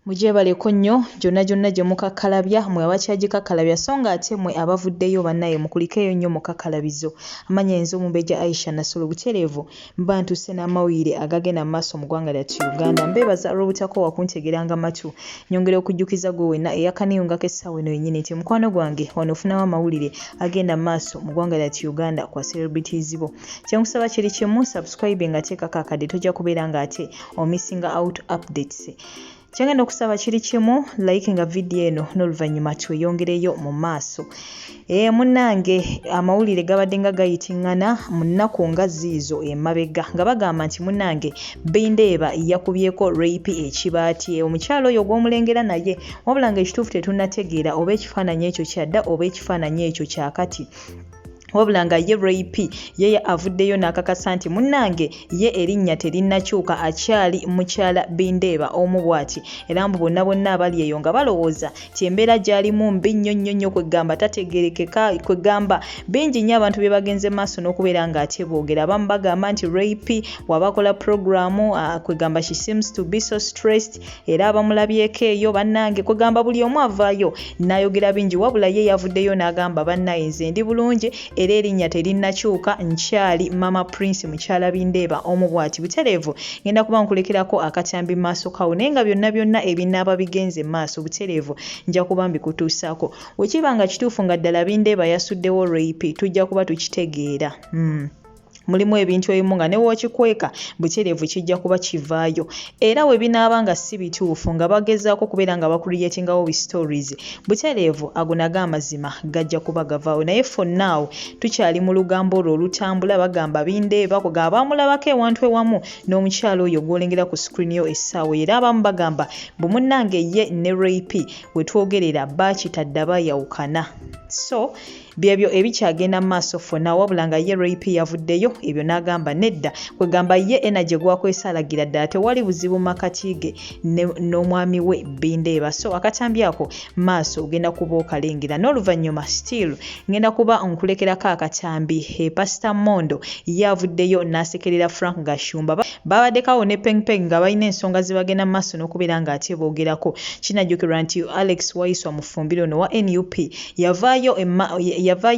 Mujebaleko nnyo gyonna gye mukakkalabya mmwe abakyagikakkalabya so nga ate mmwe abavuddeyo bannaye mukulikeeyo nnyo mukakkalabizo. Amanya enzo Mumbejja Aisha Nasolo butereevu mba ntuuse n'amawulire agagenda mu maaso mu ggwanga lyattu Uganda. Mbeebaza olw'obutakoowa kuntegeranga matu. Nyongera okujjukiza gwe wenna eyakaniyungako essaawa eno yennyini nti mukwano gwange wano ofunawo amawulire agenda mu maaso mu ggwanga lyattu Uganda kwa celebrities bo. Kyenkusaba kiri kimu subscribe nga teekako akadde tojja kubeera nga ate omissinga out updates. Kyengenda okusaba kiri kimu like nga video eno n'oluvannyuma tweyongereyo mu maaso. Munnange amawulire gabadde nga gayitingana mu nnaku nga ziizo emabega nga bagamba nti munnange Bindeeba yakubyeko rape ekibaati. Omukyalo oyo gw'omulengera naye wabula nga ekituufu tetunnategeera oba ekifaananyi ekyo kyadda oba ekifaananyi ekyo kyakati. Wabula nga ye rape ye avuddeyo n'akakasa nti munnange ye erinnya terinnakyuka akyali mukyala Bindeeba omu bw'ati era mbu bonna abali eyo nga balowooza ti embeera gy'alimu mbi nnyo kwegamba tategeerekeka kwegamba bingi nnyo abantu bye bagenze maaso n'okubeera nga ate boogera. Abamu bagamba nti rape wabakola programu kwegamba she seems to be so stressed era abamulabyeko eyo bannange kwegamba buli omu avaayo n'ayogera bingi wabula ye yavuddeyo n'agamba bannaye nze ndi bulungi era erinnya terinnakyuka nkyali Mama Prince mukyala Bindeeba omu bw'ati butereevu. Ngenda kuba nkulekerako akatambi maaso kawo naye nga byonna ebinaaba bigenze maaso butereevu nja kuba mbikutuusaako. Wekiba nga kituufu nga ddala Bindeeba yasuddewo rape tujja kuba tukitegeera. Mulimu ebintu ebimu nga ne wookikweka butereevu kijja kuba kivaayo era we binaaba nga si bituufu nga bagezaako kubeera nga bakuliyetingawo bi stories butereevu ago nago amazima gajja kuba gavaawo. Naye for now tukyali mu lugambo olwo olutambula bagamba Bindeeba kwega abamulabako ewantu ewamu n'omukyalo oyo gw'olengera ku screen yo essaawa era abamu bagamba bumunnange ye ne rape we twogerera baakitadde bayawukana. So byebyo ebikyagenda mu maaso fonna wabula nga ye rape yavuddeyo ebyo n'agamba nedda kwegamba ye energy gwakwesalagira ddala tewali buzibu makati ge n'omwami we Bindeeba. So akatambi ako maaso ogenda kuba okalengera n'oluvannyuma still ngenda kuba nkulekerako akatambi Pastor Mondo yavuddeyo n'asekerera Frank Gashumba babaddekawo ne peng nga balina ensonga zibagenda mu maaso n'okubeera nga ate boogerako. Kinajjukirwa nti Alex Waiswa Mufumbiro no wa NUP yavaayo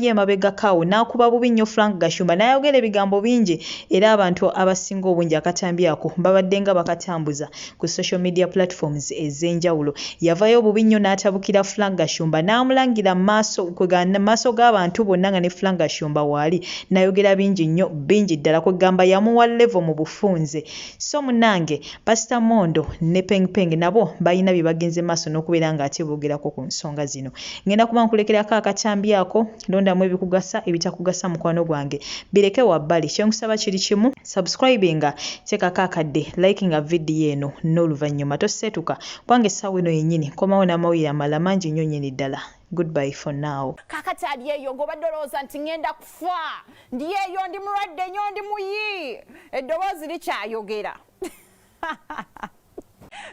emabega kawo n'akuba bubi nnyo Frank Gashumba n'ayogera ebigambo bingi era abantu abasinga obungi akatambi ako babadde nga bakatambuza ku social media platforms ez'enjawulo. Yavaayo bubi nnyo n'atabukira Frank Gashumba n'amulangira maaso g'abantu bonna nga ne Frank Gashumba waali n'ayogera bingi nnyo bingi ddala kwegamba yamuwa level mu bufunze. So munnange Pastor Mondo ne peng nabo balina bye bagenze maaso n'okubeera nga ate boogerako ku nsonga zino. Ngenda kuba nkulekerako akatambi ako londamu ebikugasa ebitakugasa mukwano gwange bireke wabbali. Kyenkusaba kiri kimu subscribinga teekako akadde likinga video eno n'oluvannyuma toseetuka kwange essaawa eno yennyini komawo n'amawulire amala mangi nnyo nnyini ddala. Goodbye for now. Kakati ali eyo ng'obadde olowooza nti ngenda kufa ndi eyo ndi mulwadde nnyo ndi muyi eddoboozi likyayogera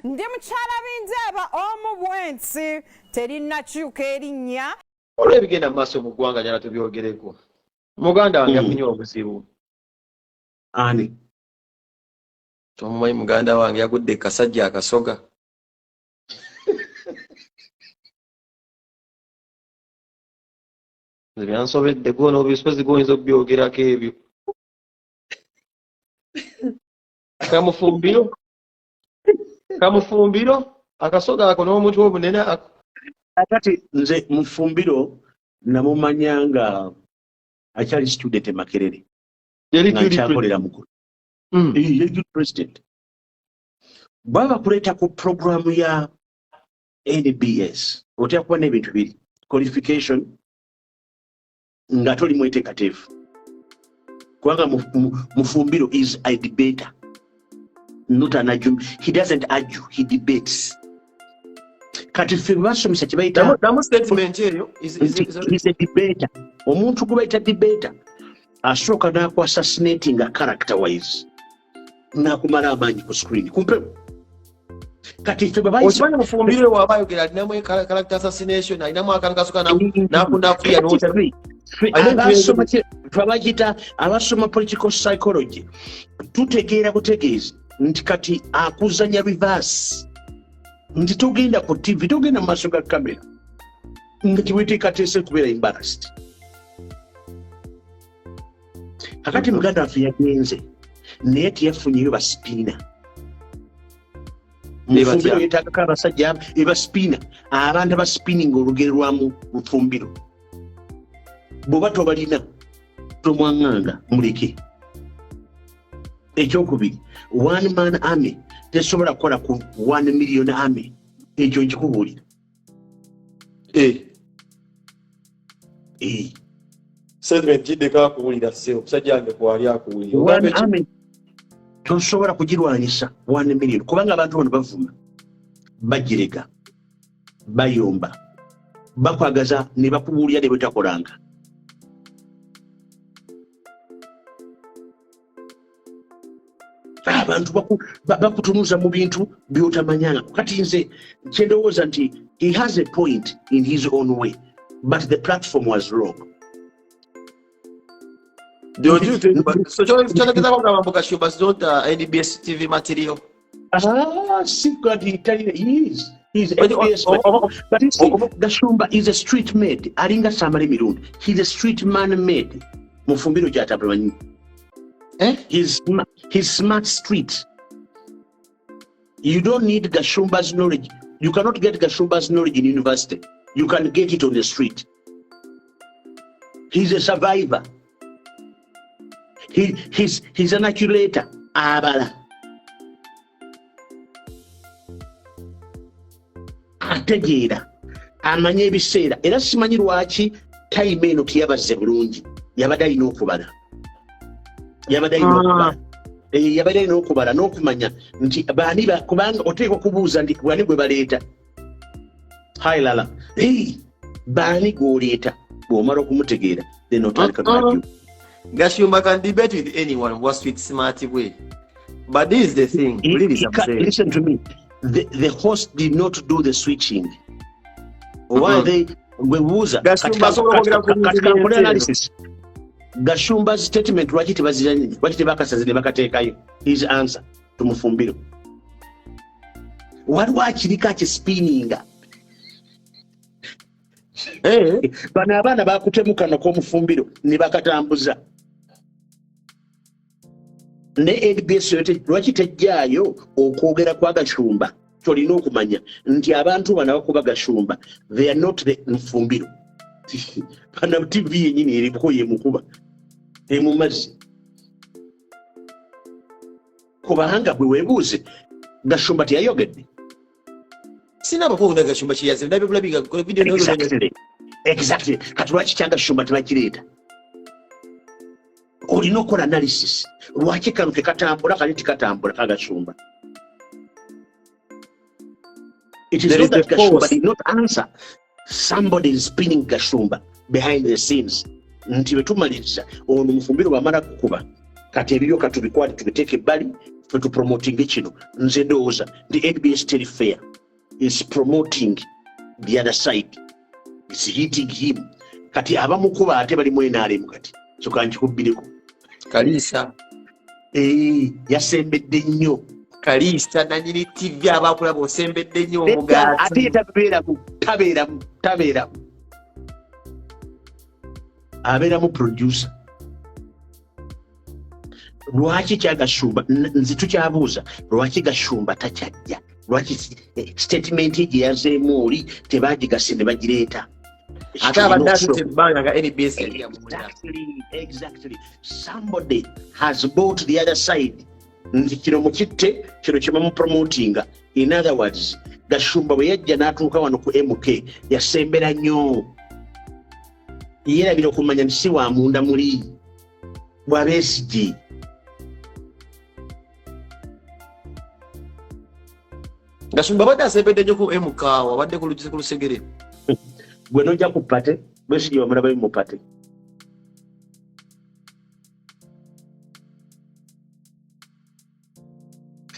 ndi mukyala Bindeeba omu bw'ensi terinnakyuka erinnya. Olw'ebigenda mu maaso mu ggwanga njala tubyogereko. Muganda wange afunye obuzibu. Ani? Tomumanyi muganda wange yagudde kasajja akasoga. Byansobedde gwona obisozi goyinza okubyogerako ebyo. Kamufumbiro akasoga ako n'omutwe obunene ako. Akati nze Mufumbiro namumanya nga akyali student e Makerere. Nkyakolera mukulu. Yali president. Baba kuleeta ku programu ya NBS. Otya kuba n'ebintu biri. Qualification nga toli mweteekateefu. Kubanga Mufumbiro is a debater. Not an argument. He doesn't argue, he debates. Kati ffe basomesa kye bayita statement eyo is a debater. Omuntu gwe bayita debater asooka n'aku assassinating a character wise n'akumala amaanyi ku screen kumpe. Kati ffe babayisa okimanyi Mufumbiro waba ayogera alinamu character assassination alinamu akantu kasooka n'akunafuya abasoma political psychology tutegeera butegeezi nti kati akuzanya reverse nti togenda ku TV togenda mu maaso ga kamera nga kiweteekateese kubeera embarrassed. Kakati muganda waffe yagenze naye teyafunyeyo basipiina. Mufumbiro yeetaagako abasajja ebasipiina abantu abasipiininga olugero lwamu mufumbiro. Bw'oba tobalina tomwaŋŋanga muleke. Ekyokubiri, one man army tesobola kukola ku 1 million army. Ekyo nkikubuulira. Sentiment jiddeko akuwulira ssebo omusajja wange kwali akuwulira. One army tosobola kugirwanyisa 1 million kubanga abantu bano bavuma bagirega bayomba bakwagaza ne bakubuulira ne betakolanga. Abantu bakutunuza mu bintu byotamanyanga. Kati nze kyendowooza nti he has a point in his own way but the platform was wrong. So Gashumba's not NBS TV material. Secretly, he is. He's NBS, but you see, Gashumba is a street made. Aringa Samari Mirund. He's a street man made. Mufumbiro Jata Brani. He's smart street. You don't need Gashumba's knowledge. You cannot get Gashumba's knowledge in university. You can get it on the street. He's a survivor. He's an accurator. Abala. Ategeera. Amanye ebiseera. Era simanyi lwaki time eno teyabazze bulungi. Yabadde alina okubala. Yabadde alina okubala n'okumanya nti baani kubanga oteekwa kubuuza nti bwani gwe baleeta. Hailala. Baani gw'oleeta bw'omala okumutegeera then otandika n'adyo. Gashumba can debate with anyone what's with smart way. But this is the thing. Listen to me. The host did not do the switching. Why they analysis. Gashumba's statement lwaki tebakasaze ne bakateekayo his answer to Mufumbiro. Waliwo akiriko akispinninga. Bano abaana bakutemukana kw'Omufumbiro ne bakatambuza. Ne NBS lwaki tejjaayo okwogera kwa Gashumba? Tolina okumanya nti abantu bano abakuba Gashumba they are not the Mufumbiro. Bano TV yennyini eriko yemukuba emu mazzi. Kubanga bwe weebuuze Gashumba teyayogedde. Sina bakuwunda Gashumba kiyaze ndabe kulabiga ko video no. Exactly. Kati lwaki kya Gashumba tebakireeta? Olina okola analysis. Lwaki kano tekatambula kali tikatambula ka Gashumba? It is not that Gashumba did not answer. Somebody is spinning Gashumba behind the scenes. Nti betumaliriza ono Mufumbiro bamala kukuba kati ebyo katubikwate tubiteeke ebbali fe tupromoting kino. Nze ndowooza the NBS Fair is promoting the other side. It's hitting him. Kati abamukuba ate bali mu NRM kati. So kankikubbireko. Kalisa. Yasembedde nnyo. Kalisa nanyini TV abakulaba osembedde nnyo omugaati. Ate tabeeramu. Abeeramu producer. Lwaki kya Gashumba nzi tukyabuuza lwaki Gashumba takyajja? Lwaki statement gye yazeemu oli tebagigase ne bagireeta? Exactly. Somebody has bought the other side. Nti kino mukitte kino kimamu promotinga. In other words, Gashumba bwe yajja n'atuuka wano ku MK yasembera nnyo. Yeerabira okumanya nti si wa munda muli bwa Besigye. Gashumba badde asembedde nnyo ku MK wabadde ku Lusegere. Gwe nojja ku pate Besigye wamulaba mu pate.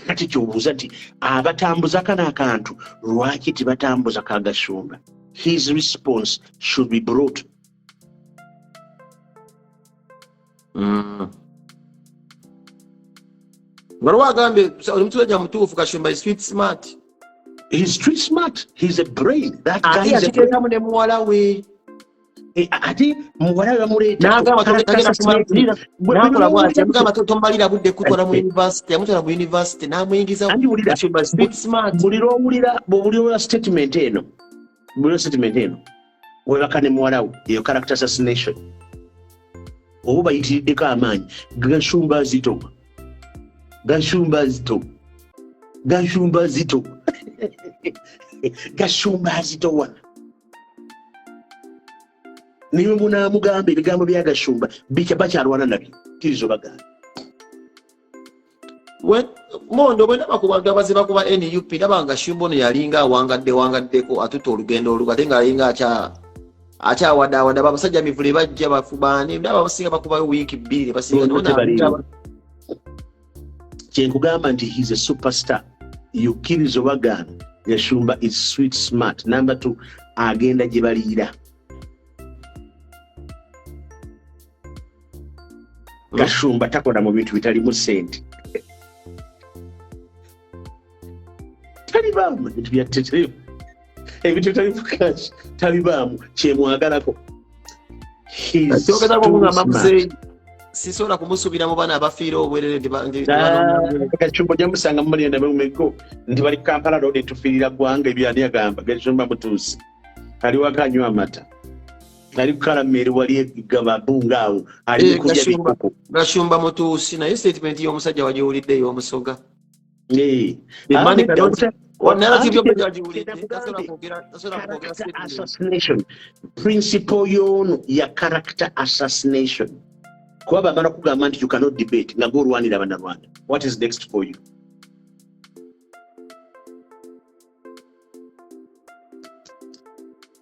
Kati kyobuuza nti abatambuza kana akantu lwaki tebatambuza ka Gashumba? His response should be brought. Ngalo wagambe oli mutulaja mutuufu Gashumba is street smart. He's street smart. He's a brain. That guy is a brain. Ate ne muwala we. Ate muwala bamuleeta. N'agamba n'akola bw'ati yamugamba tomalira budde kutwala mu university yamutwala mu university n'amuyingiza Gashumba street smart. Bw'owulira statement eno webaka ne muwala we eyo character assassination oba bayitiriddeko amaanyi Gashumba zito Gashumba wa niwe munaamugamba ebigambo bya Gashumba bakyalwana nabyo kirizo bagamba Mondo bwe nabakubaga baziba kuba NUP ndaba Gashumba ono yalinga awangaddeko atuta olugendo olugo ate ng'alinga akyawadawada babasajja mivule bajja bafubaani ndaba basinga bakuba wiiki 2 basinga kyenkugamba nti he's a superstar yukirizo bagamba Gashumba is sweet smart. Number 2 agenda gye baliira Gashumba takola mu bintu bitalimu ssente talibaamu ebintu byateteyo ebintu bitalimu cash talibaamu kyemwagalako sisobola kumusuubira mu baana abafiira obwerere Gashumba jamusanga mumulenda bemeko nti bali Kampala road etufiirira gwanga ebyani agamba Gashumba mutuusi aliwo akanywa amata ali kukalamere wali egababunga awo ali kujja bikoko Gashumba mutuusi naye statement y'omusajja wagiwulidde y'omusoga assassination principle yono ya character assassination kuba bamala kugamba nti you cannot debate nga golwanira bannarwanda. What is next for you?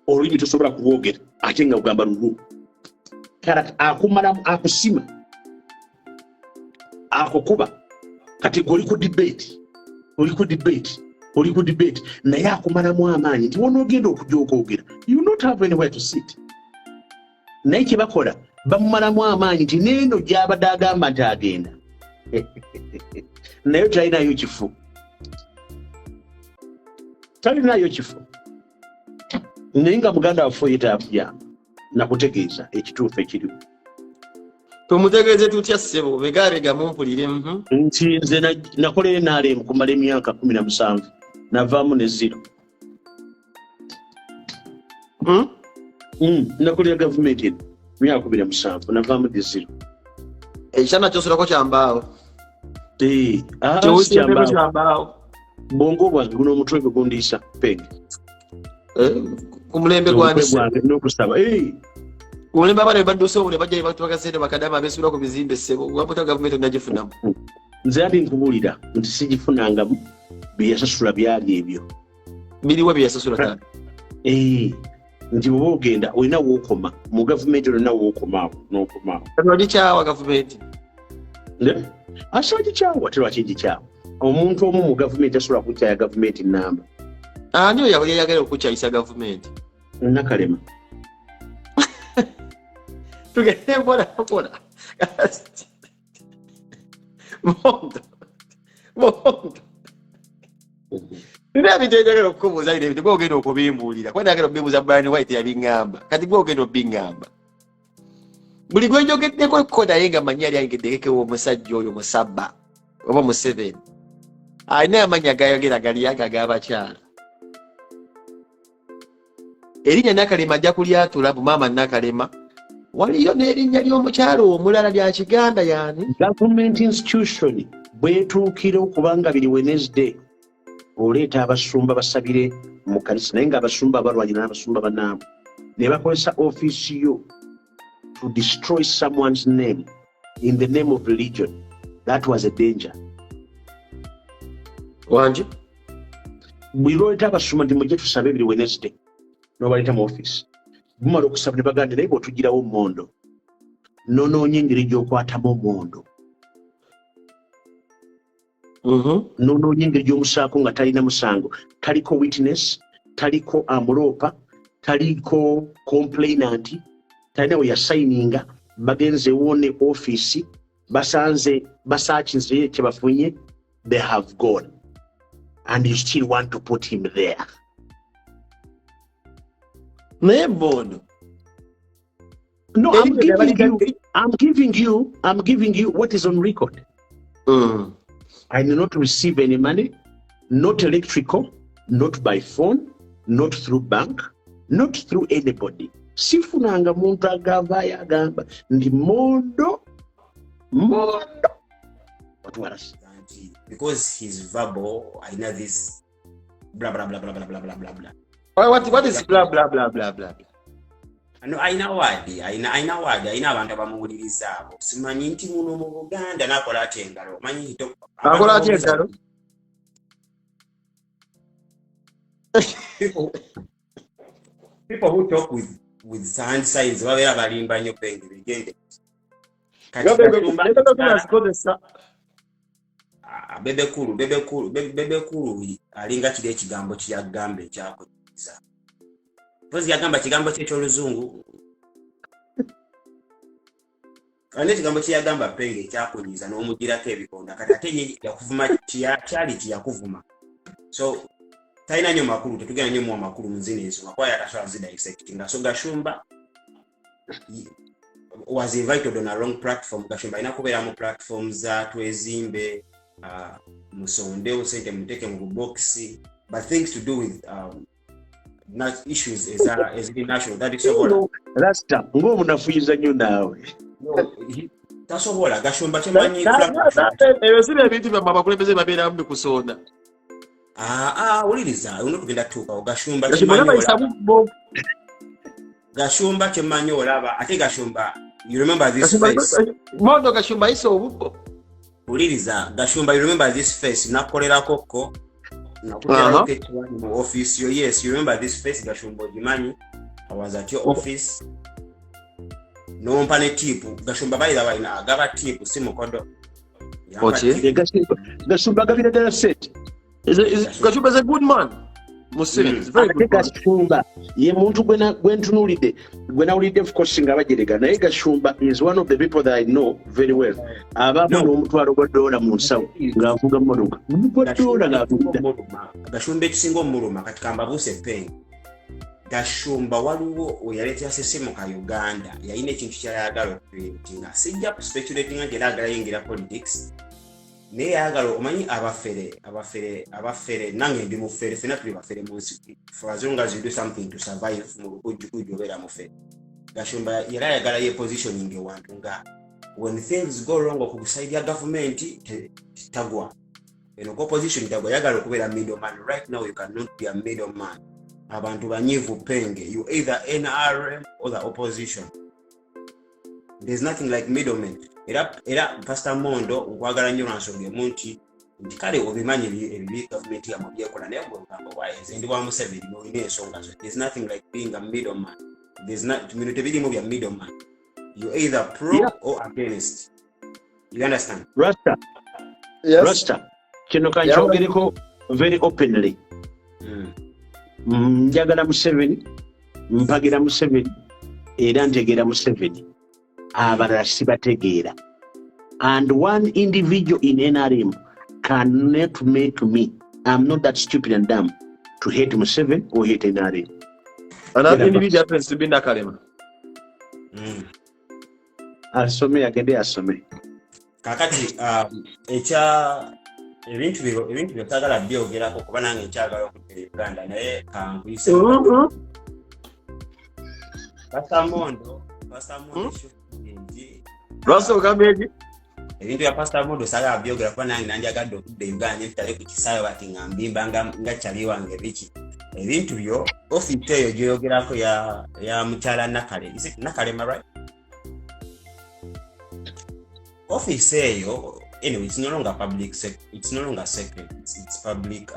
Olulimi tosobola kulwogera ate nga ugamba lulu akumala akusima akukuba kati oli ku debate naye akumalamu amaanyi nti wonoogenda okujja okwogera you not have anywhere to sit. Naye kye bakola bamumalamu amaanyi nti neeno gy'abadde agamba nti agenda naye talinayo kifo naye nga muganda waffe yetaakuyamba nakutegeeza ekituufu ekiriwo. Tumutegeeze tutya ssebo begabega mumpulire nti nze nakola NRM kumala emyaka 17 navaamu ne 0 nakolera gavumenti eno myaka 27 navaamu ne 0 ekyana kyosolako kyambaawo kyambaawo bongo bwange guno omutwe gwe gundiisa penge ku mulembe gwange n'okusaba Ulimba bale badusobole bajja batwakasete bakadama abesula ku bizimbe ssebo waputa gavumenti nagifunamu. Nze ali nkubulira nti sigifunangamu byasasula byali ebyo biliwo byasasula ta nti bwoba ogenda olina wookoma mu gavumenti olina wookomaawo n'okomaawo lwagikyawa gavumenti asobola gikyawa te lwaki gikyawa omuntu omu mu gavumenti asobola kukyaya gavumenti namba ani oyo yayagala okukyayisa gavumenti Nakalema tugende mpola Mondo nina bitendagala okukubuuza bino ebintu gwogenda okubimbuulira kuba nagala obimbuuza Brian White yabiŋŋamba kati gwogenda obiŋŋamba buli gwenjogeddeko ekko naye nga manyi yali ayingeddekeko omusajja oyo Musabba oba Museveni alina amannya gayogera gali yaga ag'abakyala erinnya Nakalema ajja kulyatula bumaama Nakalema waliyo n'erinnya ly'omukyalo omulala lya Kiganda yani government institution bwetuukira okubanga biri Wednesday oleeta abasumba basabire mu kanisa naye nga abasumba abalwanyi n'abasumba bannaabwe ne bakozesa office yo to destroy someone's name in the name of religion. That was a danger. Wanji buli lwoleeta abasumba ndi mujje tusabe biri Wednesday n'obaleeta mu office bumala okusaba ne baganda naye bw'otugirawo Mondo nonoonye engeri gy'okwatamu Mondo nonoonye engeri gy'omusaako nga talina musango taliko witness taliko amulopa taliko complainant talina we yasayininga bagenzeewo ne office basanze basaakinze kye bafunye they have gone and you still want to put him there. naye Mondo No, I'm giving you what is on record. I did not receive any money, not electrical, not by phone, not through bank, not through anybody. Sifunanga muntu agavayo agamba ndi Mondo. What was? Because he's verbal, I know this blah blah blah blah blah blah blah blah blah. What is blah blah blah blah blah? No, aina abantu abamuwuliriza abo. Simanyi nti muno mu Buganda nakola ate engalo. Manyi hito. Akola ate engalo. People who talk with hand signs babeera balimba nnyo penge begende. Bebe kulu alinga kiri ekigambo kyagambe ekyakuliza. Pozi yagamba kigambo ky'oluzungu. Ane kigambo kyagamba penge kyakunyiza n'omugirako ebikonda kati ate ye yakuvuma kyali kiyakuvuma. So taina nnyo makulu tetugenda nnyo mu makulu muzina ensonga kwa yatasobola zidissectinga. So Gashumba was invited on a wrong platform. Gashumba ina kubeera mu platforms za Twezimbe, Musonde usente muteke mu boxi, but things to do with not issues as international. That is so. Rasta ngomu nafuyiza nnyo naawe. Tasobola Gashumba kyemanyi eyo sibye ebintu bya abakulembeze babeera mu kusonda. Uliriza unokugenda tuuka Gashumba kyemanyi olaba ate Gashumba, you remember this face. Mondo Gashumba iso obubbo. Uliriza Gashumba, you remember this face nakolerako ko nakutera ketwa mu office yo. Yes, you remember this face Gashumba Jimanyi. I was at your office. No mpane tipu Gashumba bayira bayina agaba tipu simukodo. Gashumba gavira dala set. Gashumba is a good man. Muslim is very good. Gashumba ye muntu gwentunulide gwenawulide of course nga bajerega naye Gashumba is one of the people that I know very well. Abamu n'omutwalo gwa dola mu nsawo ng'avuga mmotoka. Gashumba ekisinga omuluma kati kambabuse penge. Gashumba waliwo oyaleetera sisimu ka Uganda yalina ekintu kyayagala okutinga sijja speculating nti era agala yingira politics naye yagala omanyi abafere nange ndi mufere fena tuli bafere mu nsi for as long as you do something to survive mu lukujjukuju obeera mufere. Gashumba era yagala ye positioning ewantu nga when things go wrong ku side ya government tagwa eno ko position tagwa yagala okubeera middleman. Right now you cannot be a middleman. Abantu banyivu penge, you either NRM or the opposition. There's nothing like middlemen. Era Pastor Mondo ukwagala nnyo nansonga emunti nti kale obimanyi ebibi government ya mubyekola naye bw'ogamba wayenze ndi wa Museveni n'olina ensonga zo. There's nothing like being a middleman. There's not minute birimu bya middleman. You either pro or against. You understand? Rasta. Yes. Rasta. Kino kanchogereko very openly. Njagala Museveni, mpagira Museveni, era ntegera Museveni. Abalala sibategeera. And one individual in NRM cannot make me, I'm not that stupid and dumb, to hate Museveni or hate NRM. Another individual happens to be Nakalema. Asome agende asome. Kakati ebintu byotagala byogerako kuba nange nkyagala okutera Uganda naye kankuyise Pastor Mondo Russell Gambegi ebintu bya Pastor Mondo saga byogera kuba nange nanjagadde okudda Uganda ntale ku kisaawe bati nga mbimba nga kyali wange biki ebintu byo office eyo gyogerako ya mukyala Nakale. Is it Nakale, am I right? Office eyo anyway, it's no longer it's no longer secret. It's public.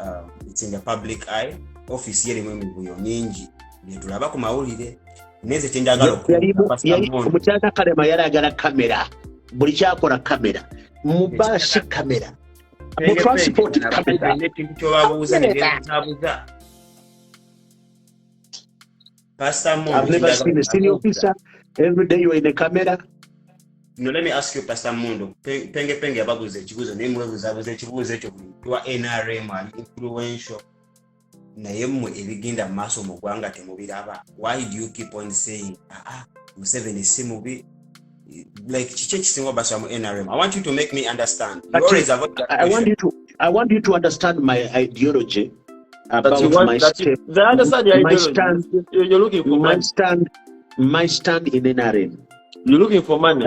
It's in the public eye. Office yeri mwe mbuyo nyingi. Netulaba ku mawulire. Neze tenjagalo omukyala Kalema yalagala kamera. Buli kyakola kamera. Mu basi kamera. Mu transport kamera. Ekyo babuuza ne byabuuza. Pastor Mondo. I've never seen a senior officer. Every day you are in a camera. No, let me ask you, Pastor Mondo. Penge ababuze ekibuzo naye mwebuza abuze ekibuzo ekyo kuwa NRM ali influential naye mmwe ebigenda mu maaso mu ggwanga temubiraba. Why do you keep on saying Museveni si mubi? Like kiki ekisinga obasa mu NRM? I want you to make me understand. You always avoid that question. I want you to understand my ideology about my stand. You're looking for my stand in NRM. You're looking for money.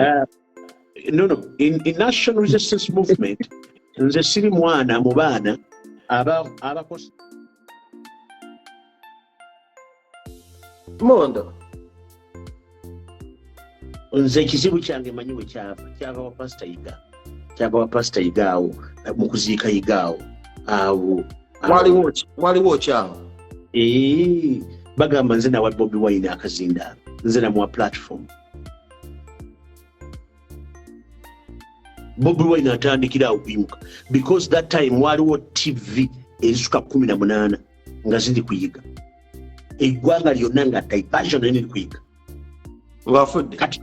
No. In National Resistance Movement, nze siri mwana mu baana abakosa. Mondo. Nze ekizibu kyange manyi we kyava wa Pastor Iga. Kyava wa Pastor Iga awo mu kuziika Iga awo. Awo. Waliwo kyawo. Bagamba nze nawa Bobi Wine akazindaalo. Nze namuwa platform. Bobi Wine atandikira awo kuyimuka. Because that time waliwo TV ezisuka 18 nga ziri kuyiga. Eggwanga lyonna nga diversion eri kuyiga. Ngafudde. Kati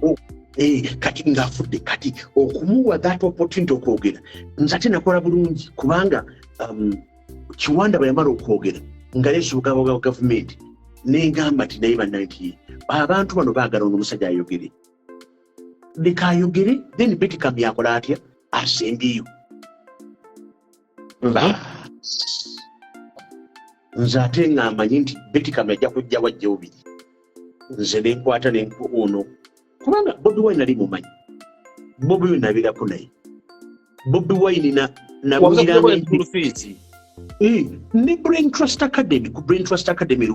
ngafudde. Kati okumuwa that opportunity okwogera. Nze ate nakola bulungi kubanga Kiwanda bayamala okwogera nga yesuuka wa gavumenti n'engamba ti naye bannanti abantu bano baagala omusajja ayogere. Leka ayogere then Betikam yakola atya asembyeyo. Nze ate ng'amanyi nti Betikam ajja kujja wajja obiri. Nze nenkwata ono kubanga Bobi Wine nali mumanyi. Bobi Wine nabirako naye. Bobi Wine nabwiranga ne Brain Trust Academy ku Brain Trust Academy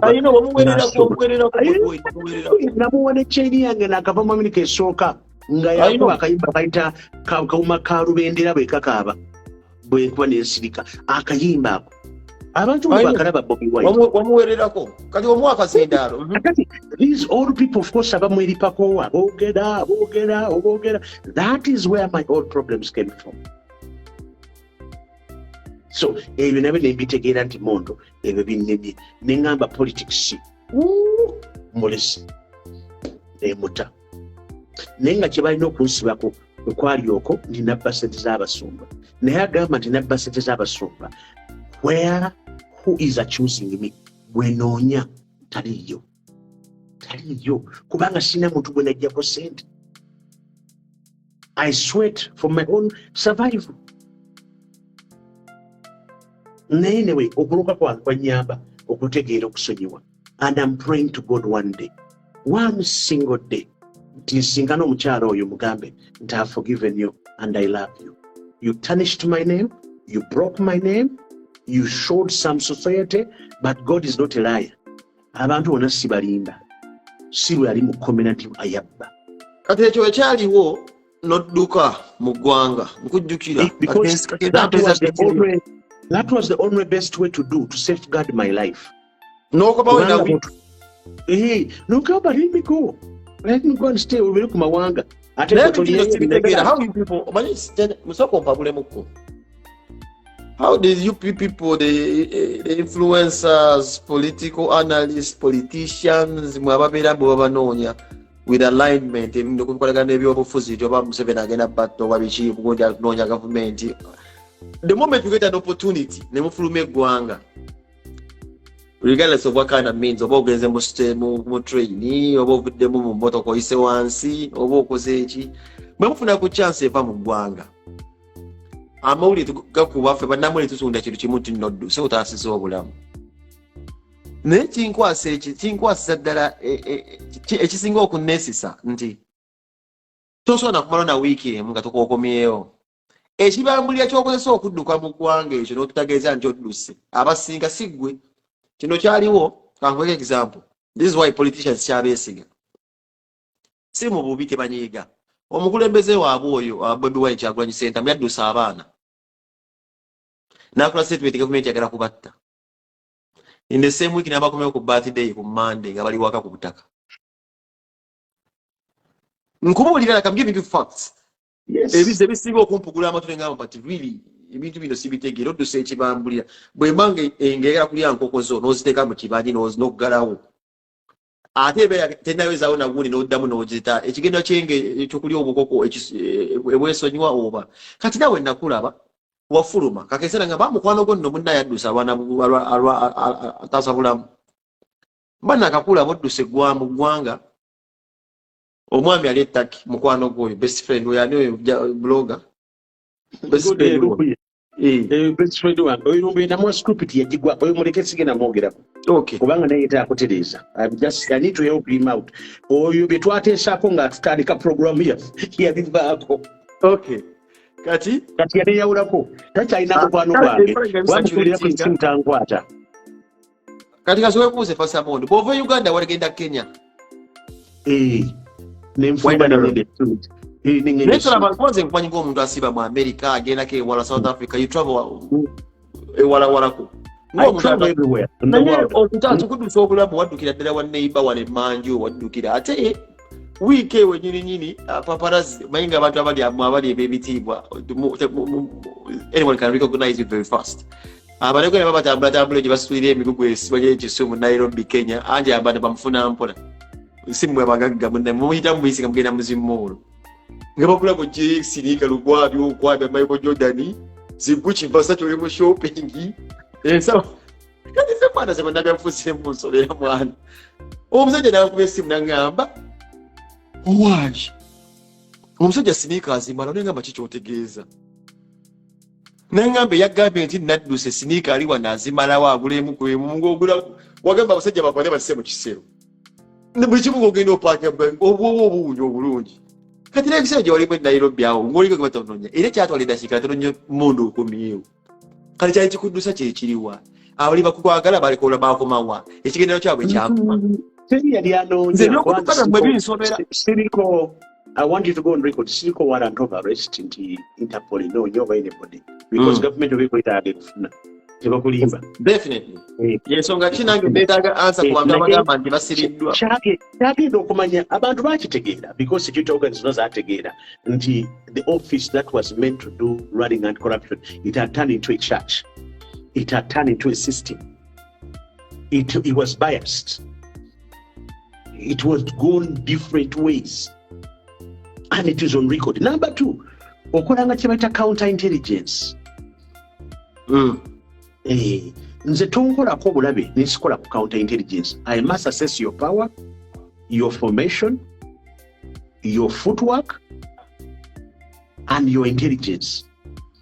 namuwa nekyeri yange nakava mu Amerika esooka nga yakuba akayimba kayita kawuma ka Rubendera bwe kakaaba bwe nkuba n'ensirika akayimba ako abantu bakalaba Bobi Wine wamuwererako kati omwaka sendaalo. These old people of course abamweripako aboogera. That is where my old problems came from. So ebyo nabyo nebitegeera nti Mondo ebyo binnemye neŋŋamba politics mulesi emuta naye nga kye balina okunsibako okwali okwo ndi nabba ssente z'abasumba naye agamba nti nabba ssente z'abasumba who is accusing me bwenoonya taliyo kubanga sina muntu gwe najjako ssente. I sweat for my own survival. Anyway, okuluka kwanyamba okutegeera okusonyiwa. And I'm praying to God one single day, nsinkana omukyala oyo mugambe nti I've forgiven you and I love you. You tarnished my name, you broke my name, you showed some society, but God is not a liar. Abantu bonna si balimba. Si lwe ali mu komera nti ayabba. Kati ekyo ekyaliwo n'odduka mu ggwanga nkujjukira. That was the only best way to safeguard my life. No, come on now. Hey, no, come on, let me go and stay over ku mawanga. How you people, how did you people, the influencers, political analysts, politicians, with alignment, government. The moment you get an opportunity, nemufulume gwanga. Regardless of what kind of means, oba ogenze mu train, oba ovuddemu mu moto koyise wansi, oba okoze eki. Bwe mufuna ku chance eva mu gwanga. Amawulire gakuba ffe bannamawulire tusunda kintu kimu nti noddu, so otaasiza obulamu. Naye kinkwasa ddala ekisinga okunneesisa nti tosobola kumala na wiiki emu nga tukookomyewo. Ekibambulira ky'okozesa okudduka mu ggwanga ekyo n'otutageeza nti odduse abasinga siggwe. Kino kyaliwo kankuweka example. This is why politicians kyabeesiga. Si mu bubi tebanyiiga. Omukulembeze waabwe oyo Bobi Wine Kyagulanyi Ssentamu yaddusa abaana. N'akola statement gavumenti yagala kubatta. In the same week n'abakomyewo ku birthday ku Monday nga bali waka ku butaka. Nkubuulira I'm giving you facts. Yes. Ebisinga okumpugula amatule ngamba but really ebintu bino sibitegeera odduse ekibambulira bwe mbanga engera kulya nkoko zo n'oziteeka mu kibanja n'oggalawo ate tenawezaawo nagundi n'oddamu n'ogita ekigendo kyenge ekyokulya obukoko ebwesonyiwa oba kati nawe nakulaba wafuluma kakesera nga bamukwano gwo nno munna yaddusa ataasa bulamu bana akakula mudduse mu ggwanga omwami ali ettaki mukwano gwoyo best friend oyo ani blogger best friend wange oyo mbeeramu script yagigwa oyo muleke sigenda mwogeraku kubanga naye taakutereeza I need to help him out oyo bye twateesaako nga tutandika programu yabivaako kati yaneyawulako takyalina mukwano gwange wamutuulira ku simu tankwata kati kaziwebuuze fasa Mondo bw'ova Uganda walegenda Kenya nenfumba nze nkumanyi ng'omuntu asiba mu America agendako ewala South Africa you travel ewalawalako okuddusa obulamu waddukira ddala wa neighbor wale manju waddukira ate wiiki ewe nyininyini paparazi manyi nga abantu abali eb'ebitiibwa anyone can recognize you very fast abalekole babatambulatambula gye basitulira emigugu esibanye ekisumu Nairobi Kenya anje abana bamufuna mpola simu abagagga munne muyita muyisiga mugenda muzimu olwo nga bakula ku siniika lugwabyo okwabya Michael Jordan ziguchi mpasa tuli mu shopping ensaba kati se mwana se banaga mfusire mu nsolera mwana omusajja nakubye simu nangamba owaje omusajja siniika azimala nengamba kiki otegeeza nengamba yagambye nti nadduse siniika ali wano azimalawo agulemu kwemu ng'ogula wagamba abasajja bakwane basise mu kisero ne buli kimu ng'ogenda opaaka obuwuunyo obulungi kati n'ekiseera gye walimu Nairobi awo ng'oliko gwe batononya era ekyatwala eddakika tononya Mondo okomyewo kale kyali kikuddusa kye kiriwa abali bakukwagala balikola bakomawa ekigendero kyabwe kyakuma nze n'okutukana mwe binsobera siriko I want you to go on record. Siriko warrant of arrest in Interpol. No, you're anybody. Because government will be targeted. Definitely. Yes, so ngachina ngetaga answer kwa bagamba nti basiriddwa. Kyagenda okumanya abantu bakitegeera because security organizations zategeera nti the office that was meant to do running and corruption, it had turned into a church. It had turned into a system. It was biased. It was gone different ways. And it is on record. Number 2, okolanga kyebayita counterintelligence. Nze tonkolako bulabe nesikola ku counterintelligence. I must assess your power, your formation, your footwork, and your intelligence.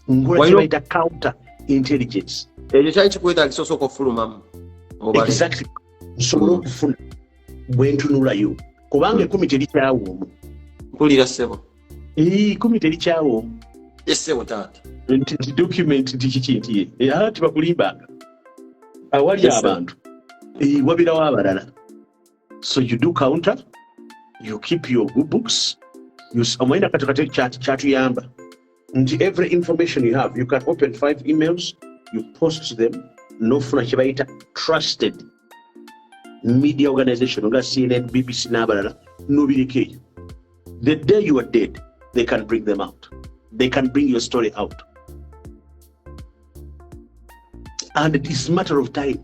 Ngola kyebayita counterintelligence. Ekyo kyali kikwetagisa osooka okufulumamu. Exactly. Nsobola okufuna bwe ntunulayo. Kubanga ekumi terikyawo omu. Mpulira ssebo. Ekumi terikyawo omu. Essebo taata. Nti document nti ati bakulimbanga. Awali abantu. Wabirawo abalala. So you do counter, you keep your good books, omwenda katikati kyatuyamba. Nti every information you have, you can open 5 emails, you post them, nofuna kyebayita trusted media organization nga CNN, BBC n'abalala, nobireke. The day you are dead, they can bring them out. They can bring your story out. And it is a matter of time.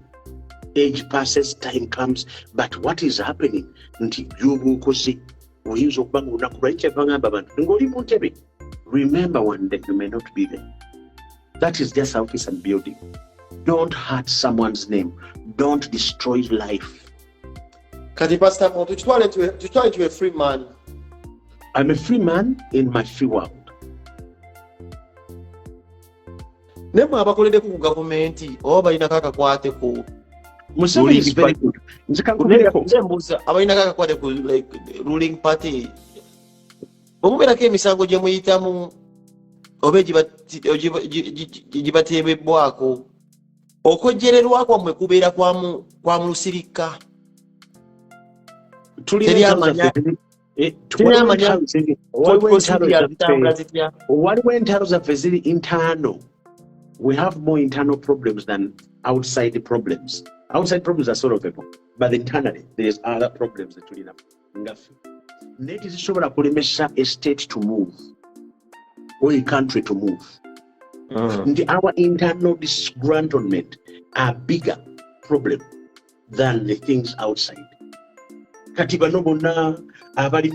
Age passes, time comes, but what is happening? Nti yobukoze oyinza okuba nga onakulwayo kyebagamba abantu ng'oli mu ntebe. Remember one day you may not be there. That is just office and building. Don't hurt someone's name. Don't destroy life. Kati Pastor Mondo, tutwale to a free man. I'm a free man in my free world. Nemwe abakoledde ku gavumenti oba balina kakakwate ku Museveni is very good. Nzembuuza abalina kakakwate ku like ruling party. Omubeerako emisango gye muyitamu oba gibateebebwako okojjererwako mmwe kubeera kwa mu lusirika. Waliwo entalo zaffe ziri internal. We have more internal problems than outside problems. Outside problems are solvable, but internally there's other problems that we have. Net is sobola kulemesa a state to move or a country to move. Our internal disgruntlement are bigger problem than the things outside. kati bano bonna abali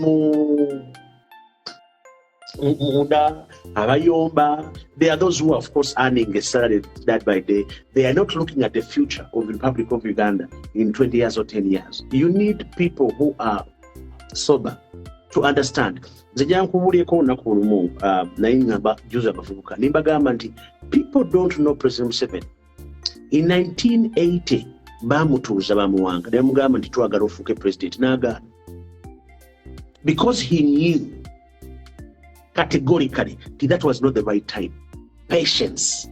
munda abayomba, they are those who are of course earning a salary that by day. They are not looking at the future of the Republic of Uganda in 20 years or 10 years. You need people who are sober to understand. People don't know President Museveni. In 1980, bamutuuza bamuwanga ne mugamba nti twagala ofuuke president n'agaana, because he knew categorically that was not the right time. Patience.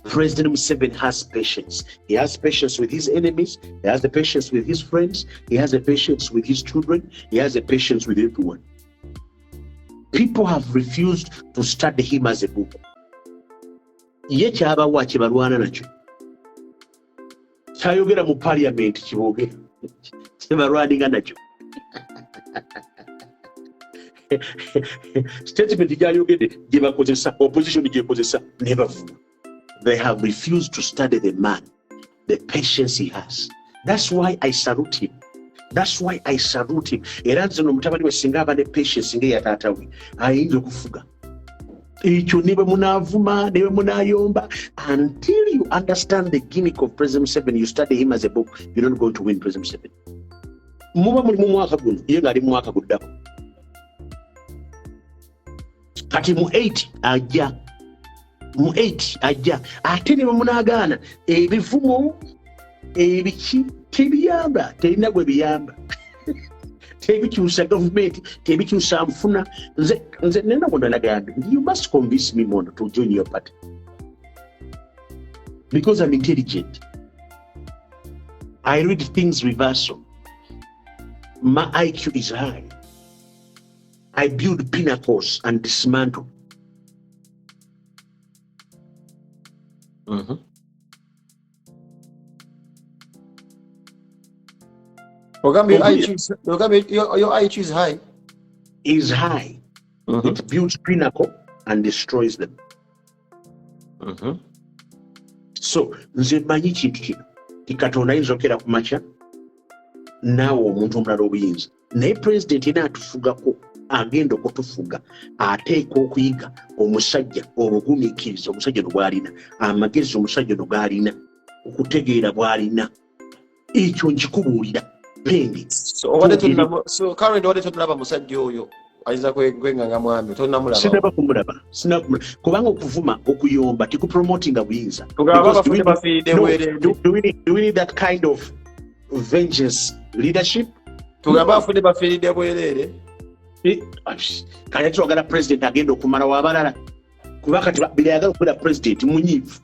President Museveni has patience. He has patience with his enemies. He has the patience with his friends. He has the patience with his children. He has the patience with everyone. People have refused to study him as a book. Ye kyabawa kye balwana nakyo. Kyayogera mu parliament kiboogera. Kye balwaninga nakyo. Statement gyayogedde gye bakozesa, opposition gye kozesa ne bavuma. They have refused to study the man, the patience he has. That's why I salute him. That's why I salute him. Era nze n'omutabani we singa aba ne patience ng'eya taata we ayinza okufuga. Ekyo ne bwe munaavuma, ne bwe munayomba, until you understand the gimmick of President Museveni, you study him as a book, you're not going to win President Museveni. Muba muli mu mwaka guno, ye ng'ali mu mwaka guddako. Kati mu 8 ajja. Mu 8 ajja. Ate ne bwe munaagaana, ebivumo ebiki tebiyamba, terina gwe biyamba. Tebikyusa government, tebikyusa nfuna. Nze nenda wonna nagamba, you must convince me, Mondo, to join your party. Because I'm intelligent. I read things reversal. My IQ is high. I build pinnacles and dismantle. Your IQ is high. Is high. It builds pinnacle and destroys them. So, nze manyi kintu kino. Katonda ayinza okera ku makya naawe omuntu omulala obuyinza. Naye president yena atufugako, agenda okutufuga, ateeka okuyiga omusajja obugumiikiriza omusajja no bw'alina, amagezi omusajja no g'alina, okutegeera bw'alina. Ekyo nkikubuulira. So current wade tonalaba musajja oyo ayinza kwenganga mwami tonamulaba. Sinaba kumulaba. Kubanga okuvuma okuyomba tikupromotinga buyinza. Do we need that kind of vengeance leadership? Tugamba afunde bafiiridde bwerere. Kale twagala president agenda okumala w'abalala. Kuba kati bili ayagala okubeera president munyiivu.